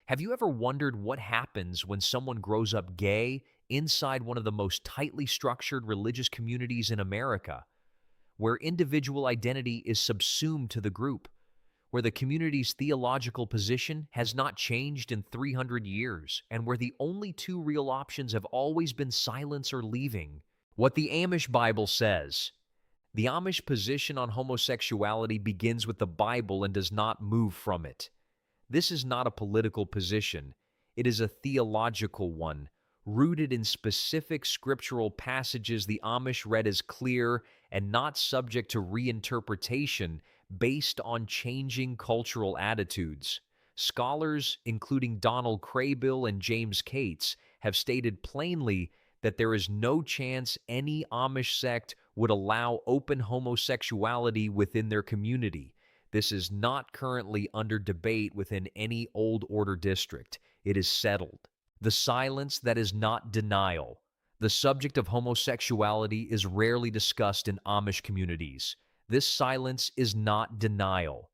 Have you ever wondered what happens when someone grows up gay inside one of the most tightly structured religious communities in America, where individual identity is subsumed to the group, where the community's theological position has not changed in 300 years, and where the only two real options have always been silence or leaving? What the Amish Bible says. The Amish position on homosexuality begins with the Bible and does not move from it. This is not a political position. It is a theological one, rooted in specific scriptural passages the Amish read as clear and not subject to reinterpretation based on changing cultural attitudes. Scholars, including Donald Craybill and James Cates, have stated plainly that there is no chance any Amish sect would allow open homosexuality within their community. This is not currently under debate within any Old Order district. It is settled. The silence that is not denial. The subject of homosexuality is rarely discussed in Amish communities. This silence is not denial.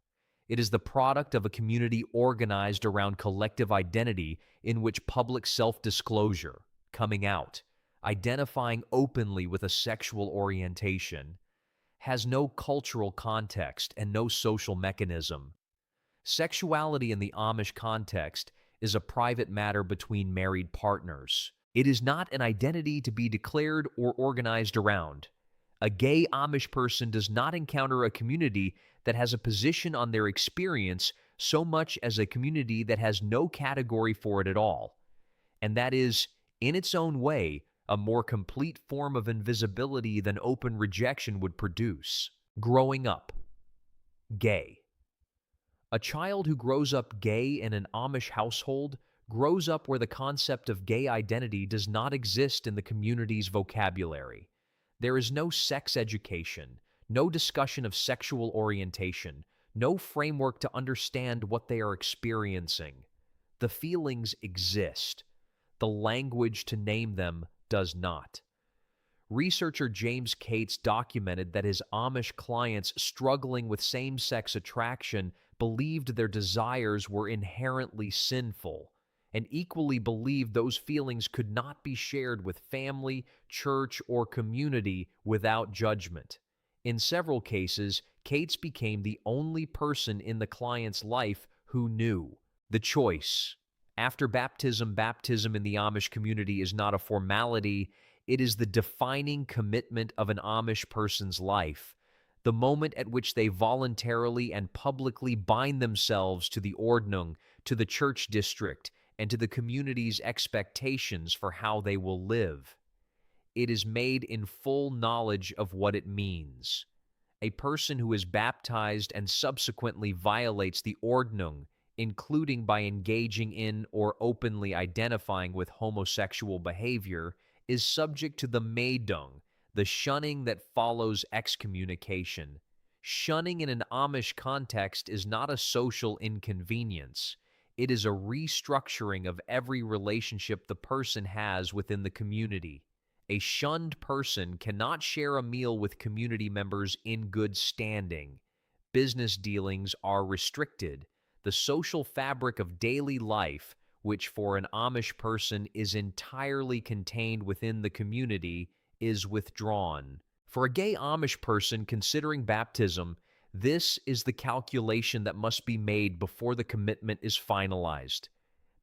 It is the product of a community organized around collective identity in which public self-disclosure, coming out, identifying openly with a sexual orientation, has no cultural context and no social mechanism. Sexuality in the Amish context is a private matter between married partners. It is not an identity to be declared or organized around. A gay Amish person does not encounter a community that has a position on their experience so much as a community that has no category for it at all. And that is, in its own way, a more complete form of invisibility than open rejection would produce. Growing up gay. A child who grows up gay in an Amish household grows up where the concept of gay identity does not exist in the community's vocabulary. There is no sex education, no discussion of sexual orientation, no framework to understand what they are experiencing. The feelings exist. The language to name them does not. Researcher James Cates documented that his Amish clients struggling with same-sex attraction believed their desires were inherently sinful, and equally believed those feelings could not be shared with family, church, or community without judgment. In several cases, Cates became the only person in the client's life who knew. The choice. After baptism, baptism in the Amish community is not a formality, it is the defining commitment of an Amish person's life, the moment at which they voluntarily and publicly bind themselves to the ordnung, to the church district, and to the community's expectations for how they will live. It is made in full knowledge of what it means. A person who is baptized and subsequently violates the ordnung, including by engaging in or openly identifying with homosexual behavior, is subject to the meidung, the shunning that follows excommunication. Shunning in an Amish context is not a social inconvenience. It is a restructuring of every relationship the person has within the community. A shunned person cannot share a meal with community members in good standing. Business dealings are restricted. The social fabric of daily life, which for an Amish person is entirely contained within the community, is withdrawn. For a gay Amish person considering baptism, this is the calculation that must be made before the commitment is finalized.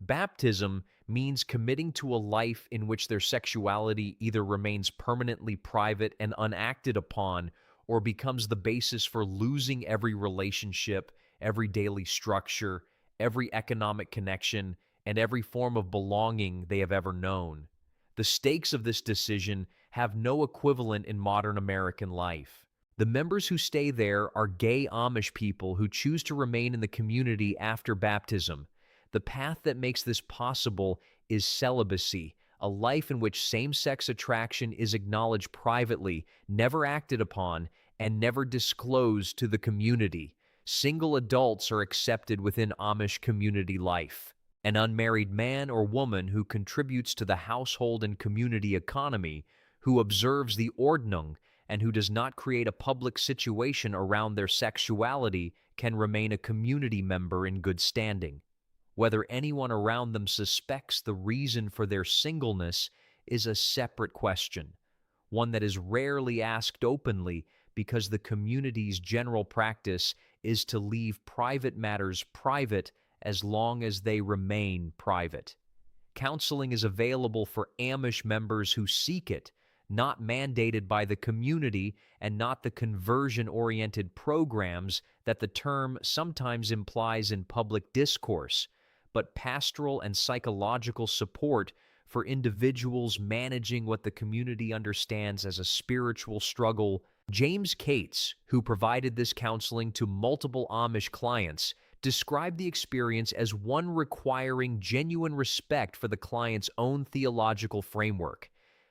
Baptism means committing to a life in which their sexuality either remains permanently private and unacted upon, or becomes the basis for losing every relationship, every daily structure, every economic connection, and every form of belonging they have ever known. The stakes of this decision have no equivalent in modern American life. The members who stay there are gay Amish people who choose to remain in the community after baptism. The path that makes this possible is celibacy, a life in which same-sex attraction is acknowledged privately, never acted upon, and never disclosed to the community. Single adults are accepted within Amish community life. An unmarried man or woman who contributes to the household and community economy, who observes the ordnung, and who does not create a public situation around their sexuality can remain a community member in good standing. Whether anyone around them suspects the reason for their singleness is a separate question, one that is rarely asked openly because the community's general practice is to leave private matters private as long as they remain private. Counseling is available for Amish members who seek it, not mandated by the community and not the conversion-oriented programs that the term sometimes implies in public discourse, but pastoral and psychological support for individuals managing what the community understands as a spiritual struggle. James Cates, who provided this counseling to multiple Amish clients, described the experience as one requiring genuine respect for the client's own theological framework.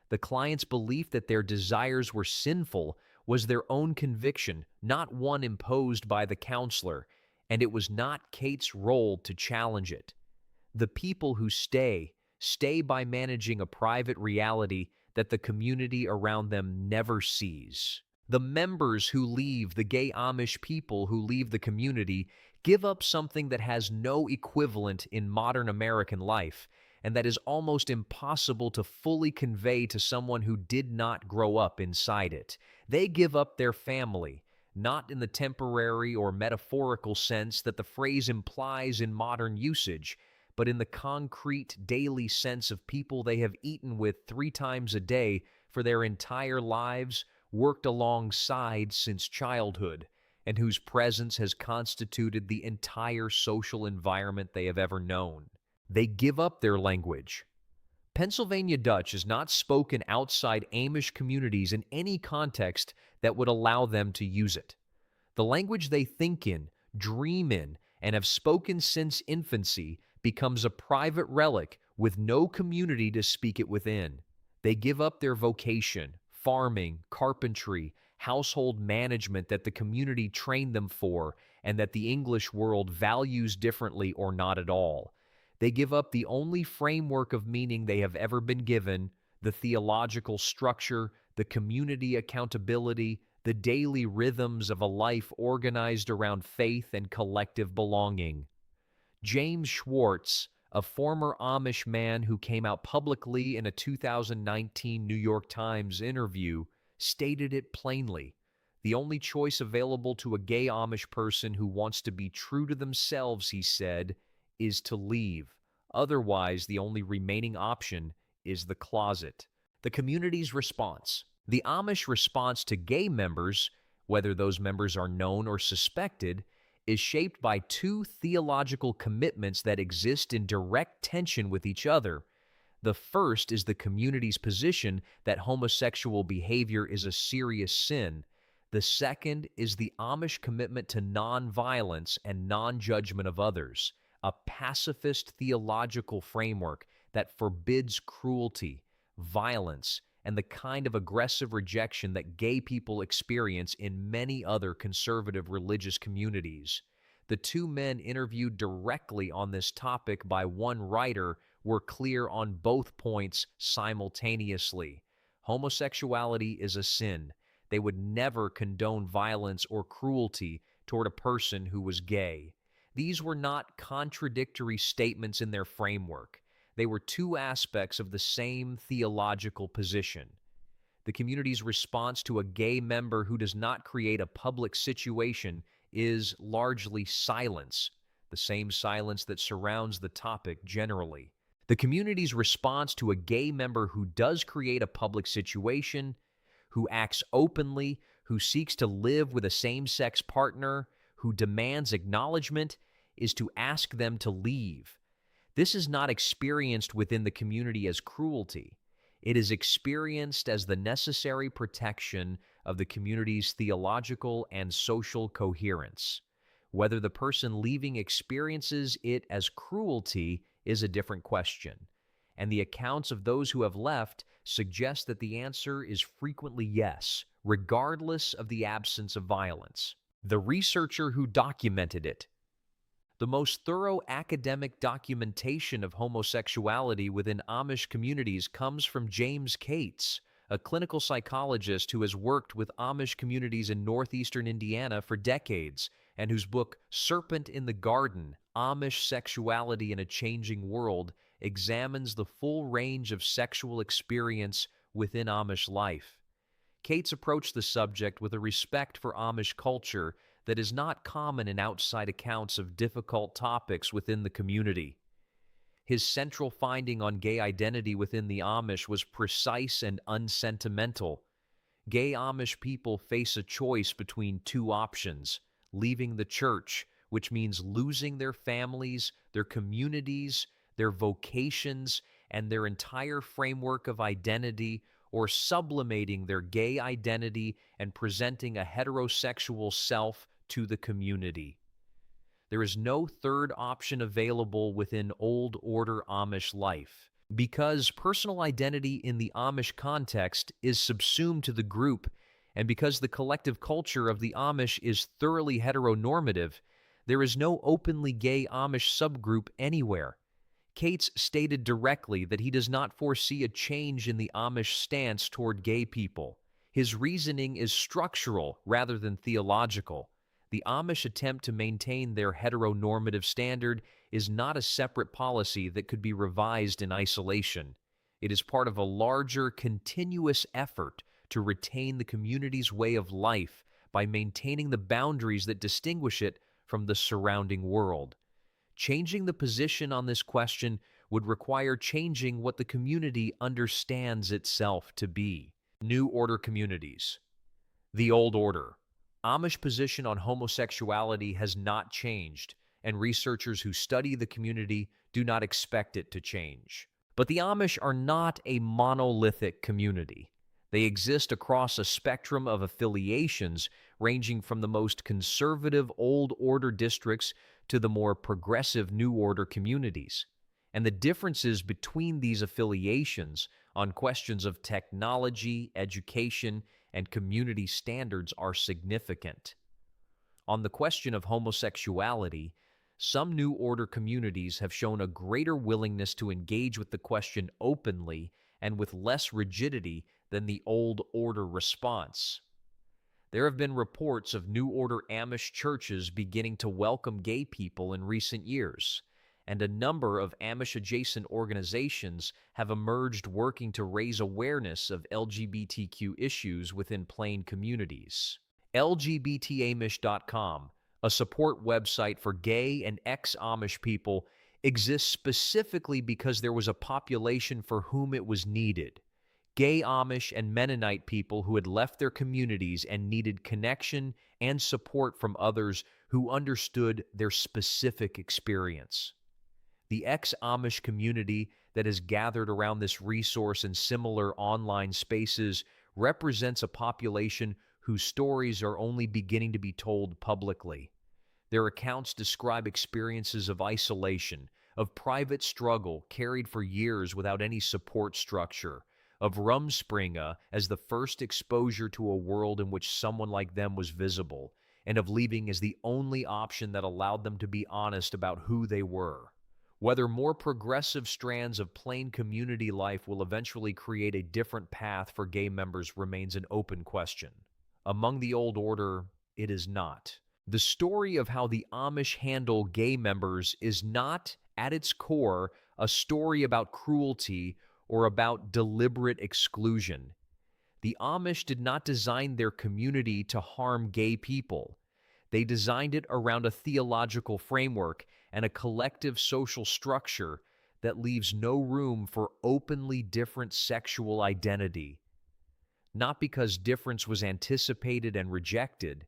The client's belief that their desires were sinful was their own conviction, not one imposed by the counselor, and it was not Cates' role to challenge it. The people who stay by managing a private reality that the community around them never sees. The members who leave, the gay Amish people who leave the community, give up something that has no equivalent in modern American life, and that is almost impossible to fully convey to someone who did not grow up inside it. They give up their family, not in the temporary or metaphorical sense that the phrase implies in modern usage, but in the concrete daily sense of people they have eaten with 3 times a day for their entire lives, worked alongside since childhood, and whose presence has constituted the entire social environment they have ever known. They give up their language. Pennsylvania Dutch is not spoken outside Amish communities in any context that would allow them to use it. The language they think in, dream in, and have spoken since infancy becomes a private relic with no community to speak it within. They give up their vocation, farming, carpentry, household management that the community trained them for and that the English world values differently or not at all. They give up the only framework of meaning they have ever been given, the theological structure, the community accountability, the daily rhythms of a life organized around faith and collective belonging. James Schwartz, a former Amish man who came out publicly in a 2019 New York Times interview, stated it plainly. The only choice available to a gay Amish person who wants to be true to themselves, he said, is to leave. Otherwise, the only remaining option is the closet. The community's response. The Amish response to gay members, whether those members are known or suspected, is shaped by 2 theological commitments that exist in direct tension with each other. The first is the community's position that homosexual behavior is a serious sin. The second is the Amish commitment to nonviolence and non-judgment of others, a pacifist theological framework that forbids cruelty, violence, and the kind of aggressive rejection that gay people experience in many other conservative religious communities. The 2 men interviewed directly on this topic by one writer were clear on both points simultaneously. Homosexuality is a sin. They would never condone violence or cruelty toward a person who was gay. These were not contradictory statements in their framework. They were 2 aspects of the same theological position. The community's response to a gay member who does not create a public situation is largely silence, the same silence that surrounds the topic generally. The community's response to a gay member who does create a public situation, who acts openly, who seeks to live with a same-sex partner, who demands acknowledgement, is to ask them to leave. This is not experienced within the community as cruelty. It is experienced as the necessary protection of the community's theological and social coherence. Whether the person leaving experiences it as cruelty is a different question, and the accounts of those who have left suggest that the answer is frequently yes, regardless of the absence of violence. The researcher who documented it. The most thorough academic documentation of homosexuality within Amish communities comes from James Cates, a clinical psychologist who has worked with Amish communities in northeastern Indiana for decades and whose book Serpent in the Garden: Amish Sexuality in a Changing World examines the full range of sexual experience within Amish life. Cates approached the subject with a respect for Amish culture that is not common in outside accounts of difficult topics within the community. His central finding on gay identity within the Amish was precise and unsentimental. Gay Amish people face a choice between two options: leaving the church, which means losing their families, their communities, their vocations, and their entire framework of identity, or sublimating their gay identity and presenting a heterosexual self to the community. There is no third option available within Old Order Amish life. Because personal identity in the Amish context is subsumed to the group, and because the collective culture of the Amish is thoroughly heteronormative, there is no openly gay Amish subgroup anywhere. Cates stated directly that he does not foresee a change in the Amish stance toward gay people. His reasoning is structural rather than theological. The Amish attempt to maintain their heteronormative standard is not a separate policy that could be revised in isolation. It is part of a larger, continuous effort to retain the community's way of life by maintaining the boundaries that distinguish it from the surrounding world. Changing the position on this question would require changing what the community understands itself to be. New Order communities. The Old Order. Amish position on homosexuality has not changed, and researchers who study the community do not expect it to change. But the Amish are not a monolithic community. They exist across a spectrum of affiliations ranging from the most conservative Old Order districts to the more progressive New Order communities. And the differences between these affiliations on questions of technology, education, and community standards are significant. On the question of homosexuality, some New Order communities have shown a greater willingness to engage with the question openly and with less rigidity than the Old Order response. There have been reports of New Order Amish churches beginning to welcome gay people in recent years, and a number of Amish-adjacent organizations have emerged working to raise awareness of LGBTQ issues within Plain communities. LGBTamish.com, a support website for gay and ex-Amish people, exists specifically because there was a population for whom it was needed. Gay Amish and Mennonite people who had left their communities and needed connection and support from others who understood their specific experience. The ex-Amish community that has gathered around this resource in similar online spaces represents a population whose stories are only beginning to be told publicly. Their accounts describe experiences of isolation, of private struggle carried for years without any support structure, of Rumspringa as the first exposure to a world in which someone like them was visible, and of leaving as the only option that allowed them to be honest about who they were. Whether more progressive strands of Plain community life will eventually create a different path for gay members remains an open question. Among the Old Order, it is not. The story of how the Amish handle gay members is not, at its core, a story about cruelty or about deliberate exclusion. The Amish did not design their community to harm gay people. They designed it around a theological framework and a collective social structure that leaves no room for openly different sexual identity. Not because difference was anticipated and rejected,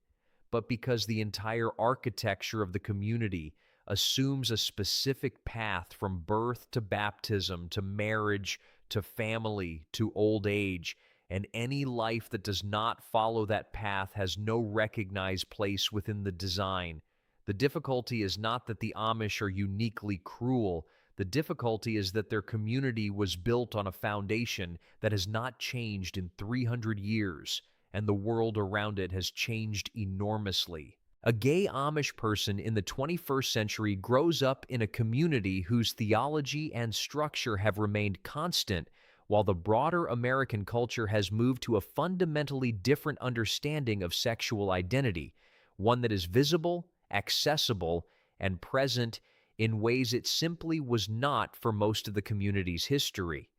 but because the entire architecture of the community assumes a specific path from birth to baptism to marriage to family to old age, and any life that does not follow that path has no recognized place within the design. The difficulty is not that the Amish are uniquely cruel. The difficulty is that their community was built on a foundation that has not changed in 300 years, and the world around it has changed enormously. A gay Amish person in the 21st century grows up in a community whose theology and structure have remained constant, while the broader American culture has moved to a fundamentally different understanding of sexual identity, one that is visible accessible, and present in ways it simply was not for most of the community's history.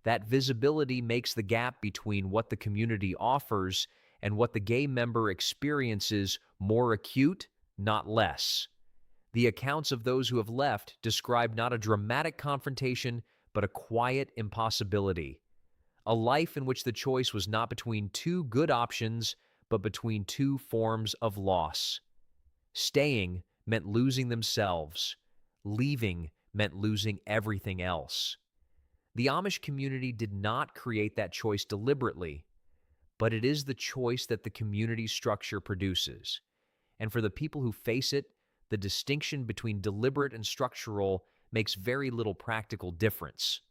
That visibility makes the gap between what the community offers and what the gay member experiences more acute, not less. The accounts of those who have left describe not a dramatic confrontation, but a quiet impossibility. A life in which the choice was not between two good options, but between two forms of loss. Staying meant losing themselves. Leaving meant losing everything else. The Amish community did not create that choice deliberately, but it is the choice that the community structure produces. And for the people who face it, the distinction between deliberate and structural makes very little practical difference.